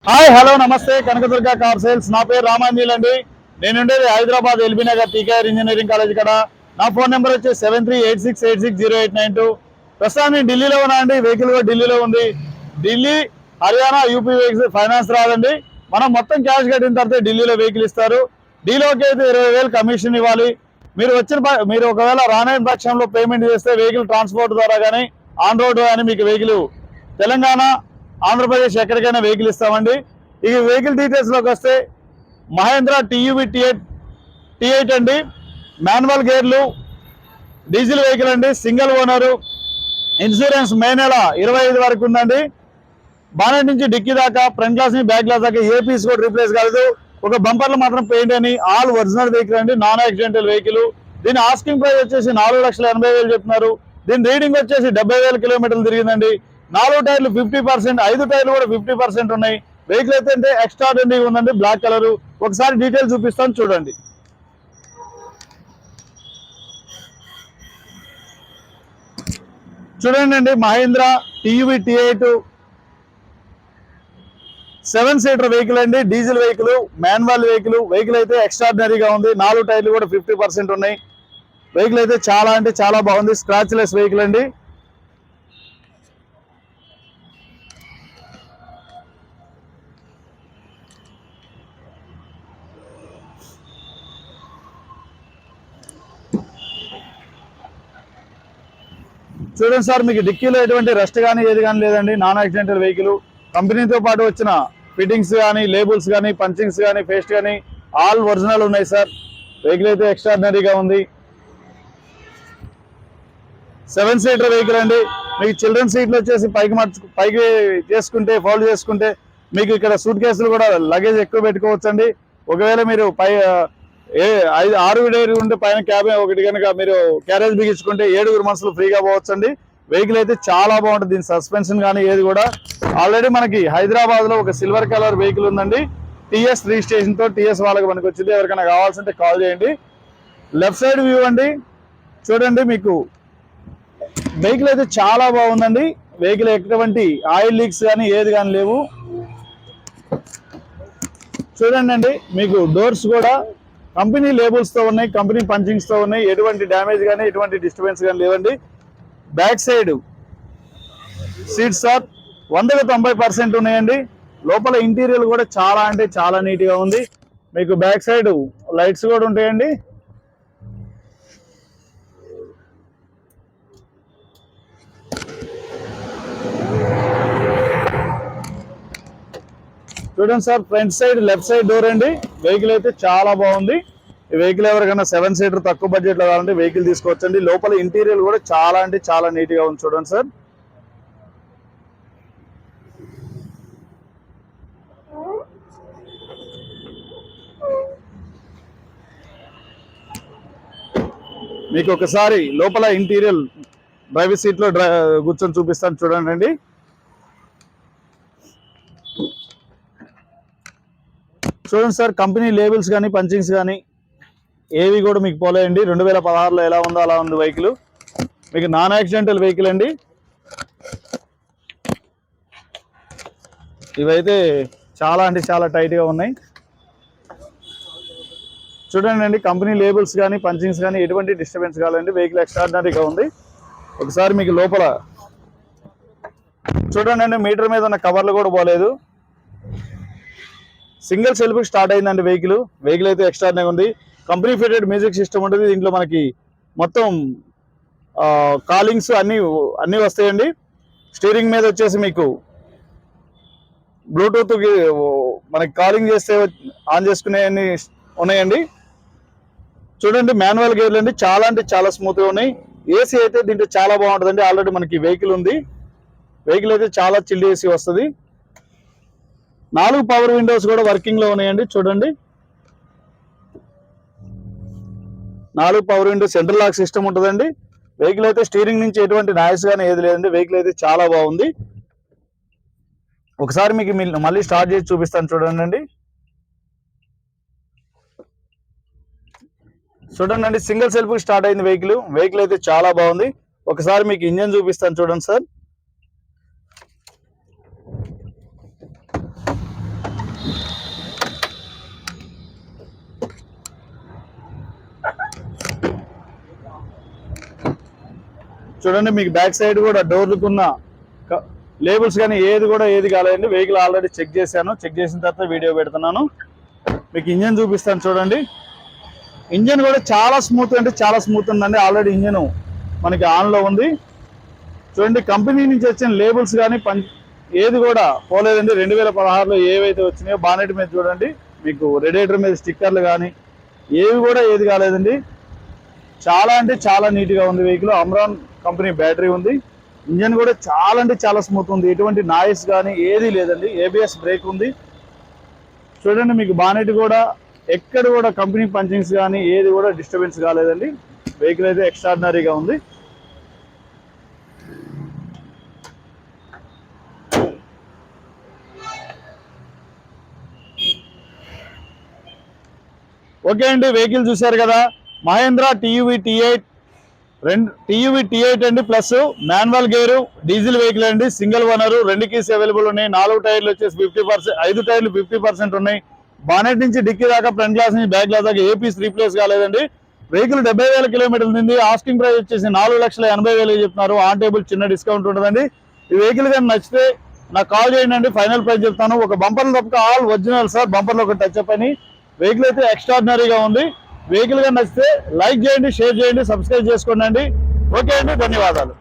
Hi hello నమస్తే Kanakadurga car sales. నా పేరు రామాంజీల్ అండి. నేను ఉండేది Hyderabad LB Nagar TKR engineering college కాడ. నా ఫోన్ నెంబర్ వచ్చి 7386860892. ప్రస్తుతం నేను ఢిల్లీలో ఉన్నా అండి. వెహికల్ కూడా ఢిల్లీలో ఉంది. Delhi, Haryana, UP vehicles finance రాదండి. మనం మొత్తం క్యాష్ కట్టిన తర్వాత ఢిల్లీలో వెహికల్ ఇస్తారు. డీలోకి అయితే 20,000 కమిషన్ ఇవ్వాలి. మీరు ఒకవేళ రాలేని పక్షంలో పేమెంట్ చేస్తే వెహికల్ ట్రాన్స్పోర్ట్ ద్వారా కానీ ఆన్ రోడ్ కానీ మీకు వెహికల్ తెలంగాణ, ఆంధ్రప్రదేశ్ ఎక్కడికైనా వెహికల్ ఇస్తామండి. ఈ వెహికల్ డీటెయిల్స్లోకి వస్తే మహేంద్రా టీయూవీ T8 అండి. మాన్యువల్ గేర్లు, డీజిల్ వెహికల్ అండి. Single owner. ఇన్సూరెన్స్ మే నెల 25 వరకు ఉందండి. బానెట్ నుంచి డిక్కీ దాకా, ఫ్రంట్ గ్లాస్ నుంచి బ్యాక్ గ్లాస్ దాకా ఏ పీస్ కూడా రీప్లేస్ కాలేదు. ఒక బంపర్లు మాత్రం పెయింట్ అని, ఆల్ ఒరిజినల్ వెహికల్ అండి. Non accidental vehicle. దీని ఆస్కింగ్ ప్రైస్ వచ్చేసి 4,80,000 చెప్తున్నారు. దీని రీడింగ్ వచ్చేసి 70,000 కిలోమీటర్లు తిరిగిందండి. 4 టైర్లు 50%, 5 టైర్లు కూడా 50% ఉన్నాయి. వెహికల్ అయితే ఎక్స్ట్రాడనరీ ఉందండి. Black colour. ఒకసారి డీటెయిల్స్ చూపిస్తాను చూడండి. చూడండి అండి, Mahindra TUV T8 7 seater vehicle అండి. Diesel vehicle, manual vehicle. Vehicle అయితే ఎక్స్ట్రాడనరీగా ఉంది. 4 టైర్లు కూడా 50% ఉన్నాయి. వెహికల్ అయితే చాలా అంటే చాలా బాగుంది. స్క్రాచ్లెస్ వెహికల్ అండి. చూడండి సార్, మీకు డిక్కీలో ఎటువంటి రెస్ట్ కానీ ఏది కానీ లేదండి. Non accidental vehicle. కంపెనీతో పాటు వచ్చిన ఫిట్టింగ్స్ కానీ, లేబుల్స్ కానీ, పంచింగ్స్ కానీ, పేస్ట్ కానీ ఆల్ ఒరిజినల్ ఉన్నాయి సార్. వెహికల్ అయితే ఎక్స్ట్రాడినరీగా ఉంది. 7 సీటర్ వెహికల్ అండి. మీకు చిల్డ్రన్ సీట్లు వచ్చేసి పైకి చేసుకుంటే, ఫోల్డ్ చేసుకుంటే మీకు ఇక్కడ సూట్ కేసులు కూడా లగేజ్ ఎక్కువ పెట్టుకోవచ్చండి. ఒకవేళ మీరు 6 ఉంటే పైన క్యాబ్ ఒకటి కనుక మీరు క్యారేజ్ బిగించుకుంటే 7 మనుషులు ఫ్రీగా పోవచ్చండి. వెహికల్ అయితే చాలా బాగుంటుంది. దీని సస్పెన్షన్ కానీ ఏది కూడా. ఆల్రెడీ మనకి హైదరాబాద్ లో ఒక సిల్వర్ కలర్ వెహికల్ ఉందండి. టీఎస్ రిజిస్ట్రేషన్ తో. టీఎస్ వాళ్ళకి మనకి వచ్చింది. ఎవరికైనా కావాల్సింటే కాల్ చేయండి. లెఫ్ట్ సైడ్ వ్యూ అండి. చూడండి, మీకు వెహికల్ అయితే చాలా బాగుందండి. వెహికల్ ఎటువంటి ఆయిల్ లీక్స్ కానీ ఏది కానీ లేవు. చూడండి అండి, మీకు డోర్స్ కూడా కంపెనీ లేబుల్స్ తో ఉన్నాయి. కంపెనీ పంచింగ్స్ తో ఉన్నాయి. ఎటువంటి డ్యామేజ్ కానీ ఎటువంటి డిస్టర్బెన్స్ కానీ లేవండి. బ్యాక్ సైడ్ సీట్స్ సార్ 100కి 90% ఉన్నాయండి. లోపల ఇంటీరియర్ కూడా చాలా అంటే చాలా నీట్ గా ఉంది. మీకు బ్యాక్ సైడ్ లైట్స్ కూడా ఉంటాయండి. చూడండి sir, front side left side door అండి. వెహికల్ అయితే చాలా బాగుంది. ఈ వెహికల్ ఎవరికైనా 7 సీటర్ తక్కువ బడ్జెట్ లో కావాలంటే వెహికల్ తీసుకోవచ్చండి. లోపల ఇంటీరియర్ కూడా చాలా అంటే చాలా నీట్ గా ఉంది. చూడండి సార్. మీకు ఒకసారి లోపల ఇంటీరియర్ డ్రైవర్ సీట్ లో కూర్చొని చూపిస్తాను చూడండి అండి. చూడండి సార్, కంపెనీ లేబుల్స్ కానీ పంచింగ్స్ కానీ ఏవి కూడా మీకు పోలేయండి. 2016లో ఎలా ఉందో అలా ఉంది వెహికల్. మీకు నాన్ యాక్సిడెంటల్ వెహికల్ అండి. ఇవైతే చాలా అంటే చాలా టైట్గా ఉన్నాయి. చూడండి అండి, కంపెనీ లేబుల్స్ కానీ పంచింగ్స్ కానీ ఎటువంటి డిస్టర్బెన్స్ కావాలండి. వెహికల్ ఎక్స్ట్రాడినరీగా ఉంది. ఒకసారి మీకు లోపల చూడండి అండి, మీటర్ మీద ఉన్న కవర్లు కూడా పోలేదు. సింగిల్ సెల్ఫ్ స్టార్ట్ అయిందండి వెహికల్. వెహికల్ అయితే ఎక్స్ట్రాడినరీగా ఉంది. కంపెనీ ఫిటెడ్ మ్యూజిక్ సిస్టమ్ ఉంటుంది. దీంట్లో మనకి మొత్తం కాలింగ్స్ అన్నీ వస్తాయండి. స్టీరింగ్ మీద వచ్చేసి మీకు బ్లూటూత్ మనకి కాలింగ్ చేస్తే ఆన్ చేసుకునే ఉన్నాయండి. చూడండి, మాన్యువల్ గేర్లు అండి. చాలా అంటే చాలా స్మూత్ గా ఉన్నాయి. ఏసీ అయితే దీంట్లో చాలా బాగుంటుందండి. ఆల్రెడీ మనకి వెహికల్ ఉంది. వెహికల్ అయితే చాలా చిల్డ్ ఏసీ వస్తుంది. 4 పవర్ విండోస్ కూడా వర్కింగ్ లో ఉన్నాయండి. చూడండి, 4 power windows, central lock system ఉంటుందండి. వెహికల్ అయితే స్టీరింగ్ నుంచి ఎటువంటి నాయిస్ కానీ ఏది లేదండి. వెహికల్ అయితే చాలా బాగుంది. ఒకసారి మీకు మళ్ళీ స్టార్ట్ చేసి చూపిస్తాను చూడండి అండి. చూడండి అండి, సింగిల్ సెల్ఫ్ స్టార్ట్ అయింది వెహికల్. వెహికల్ అయితే చాలా బాగుంది. ఒకసారి మీకు ఇంజన్ చూపిస్తాను చూడండి సార్. చూడండి మీకు బ్యాక్ సైడ్ కూడా డోర్లుకున్న లేబుల్స్ కానీ ఏది కాలేదండి. వెహికల్ ఆల్రెడీ చెక్ చేశాను. చెక్ చేసిన తర్వాత వీడియో పెడుతున్నాను. మీకు ఇంజన్ చూపిస్తాను చూడండి. ఇంజన్ కూడా చాలా స్మూత్ అంటే చాలా స్మూత్ ఉందండి. ఆల్రెడీ ఇంజన్ మనకి ఆన్లో ఉంది. చూడండి కంపెనీ నుంచి వచ్చిన లేబుల్స్ కానీ ఏది కూడా పోలేదండి. 2016లో ఏవైతే వచ్చినాయో బానెట్ మీద చూడండి మీకు రేడియేటర్ మీద స్టిక్కర్లు కానీ ఏది కాలేదండి. చాలా అంటే చాలా నీట్గా ఉంది వెహికల్. అమ్రాన్ కంపెనీ బ్యాటరీ ఉంది. ఇంజన్ కూడా చాలా అంటే చాలా స్మూత్ ఉంది. ఎటువంటి నాయిస్ కానీ ఏది లేదండి. ఏబిఎస్ బ్రేక్ ఉంది. చూడండి మీకు బానెట్ కూడా ఎక్కడ కూడా కంపెనీ పంచింగ్స్ కానీ ఏది కూడా డిస్టర్బెన్స్ కాలేదండి. వెహికల్ అయితే ఎక్స్ట్రాడినరీగా ఉంది. ఓకే అండి, వెహికల్ చూశారు కదా. మహేంద్ర టీయూవీ T8 అండి. Plus manual gear diesel vehicle అండి. సింగిల్ ఓనర్, 2 కీస్ అవైలబుల్ ఉన్నాయి. 4 టైర్లు వచ్చేసి 50%, 5 టైర్లు 50% ఉన్నాయి. బానెట్ నుంచి డిక్కీ దాకా, ఫ్రంట్ గ్లాస్ నుంచి బ్యాక్ గ్లాస్ దాకా ఏ పీస్ రీప్లేస్ కాలేదండి. వెహికల్ 70,000 కిలోమీటర్లు ఉంది. ఆస్కింగ్ ప్రైస్ వచ్చేసి 4,80,000 చెప్తున్నారు. ఆన్ టేబుల్ చిన్న డిస్కౌంట్ ఉంటుందండి. ఈ వెహికల్ కానీ నచ్చితే నాకు కాల్ చేయండి. ఫైనల్ ప్రైస్ చెప్తాను. ఒక బంపర్లు తప్ప ఆల్ ఒరిజినల్ సార్. బంపర్లో ఒక టచ్ అప్ అని. వెహికల్ అయితే ఎక్స్ట్రాడినరీగా ఉంది. వెహికల్ గా నచ్చితే లైక్ చేయండి, షేర్ చేయండి, సబ్స్క్రైబ్ చేసుకోండి. ఓకే అండి, ధన్యవాదాలు.